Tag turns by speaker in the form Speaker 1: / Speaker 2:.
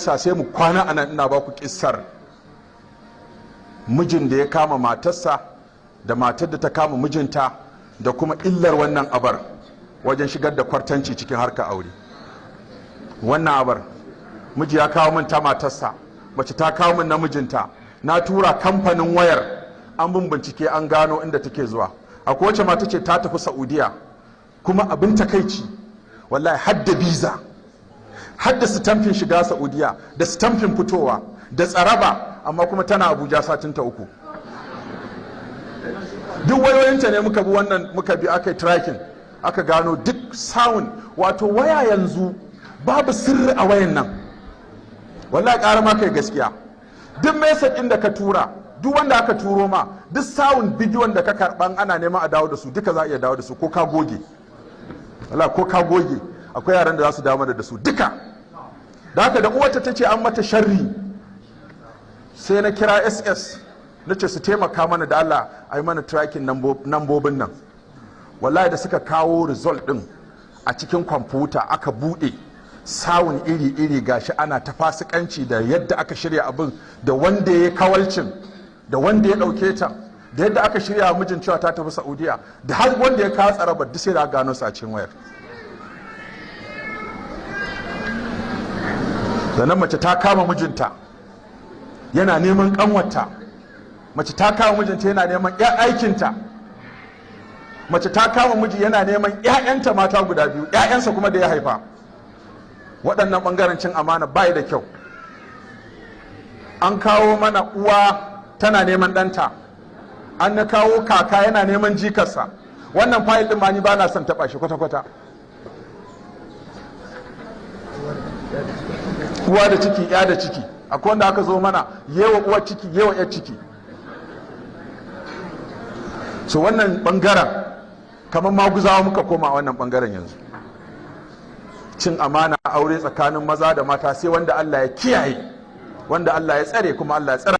Speaker 1: kissa sai mu kwana anan ina ba ku kissar mijin da ya kama matarsa da matar da ta kama mijinta da kuma illar wannan abar wajen shigar da kwartanci cikin harkar aure. Wannan abar miji ya kawo min ta matarsa, mace ta kawo min namijinta, na tura kamfanin wayar an bin bincike an gano inda take zuwa. Akwai wacce mata ce ta tafi Saudiya, kuma abin takaici wallahi hadda biza, hadda sitamfin shiga Saudiya da sitamfin fitowa da tsaraba, amma kuma tana Abuja satin ta 3. Duk wayoyinta ne muka bi wannan, muka bi aka yi tracking, aka gano duk sound. Wato waya yanzu babu sirri a wayan nan, wallahi ƙara ma kai gaskiya. Duk message ɗin da ka tura, duk wanda aka turo ma, duk sound bidiyon da ka karɓan ana neman a dawo da su, duka za a iya dawo da su ko ka goge. Wallahi ko ka goge akwai yaran da za su dawo da su duka. Da haka da uwarta ta ce an mata sharri, sai na kira SS na ce su taimaka mana da Allah a yi mana tracking nambobin nan. Wallahi da suka kawo result din a cikin kwamfuta aka bude sawun iri-iri, gashi ana ta fasikanci da yadda aka shirya abin, da wanda ya kawalcin, da wanda ya dauke ta, da yadda aka shirya mijin cewa ta tafi Saudiya, da har wanda ya kawo tsarabar, duk sai da gano su a cikin wayar. Sannan mace ta kama mijinta yana neman kanwarta, mace ta kama mijinta yana neman aikinta, mace ta kama miji yana neman 'ya'yanta mata guda 2, 'ya'yansa kuma da ya haifa. Waɗannan ɓangaren cin amana bai da kyau. An kawo mana uwa tana neman ɗanta, an na kawo kaka yana neman jikarsa. Wannan fayil ɗin ma ni ba na son taɓa shi kwata-kwata. Uwa da ciki, ya da ciki, akwai wanda aka zo mana yewa uwa ciki, yewa ya ciki. So wannan ɓangaren kamar maguzawa muka koma a wannan ɓangaren yanzu. Cin amana aure tsakanin maza da mata sai wanda Allah ya kiyaye, wanda Allah ya tsare, kuma Allah ya tsare.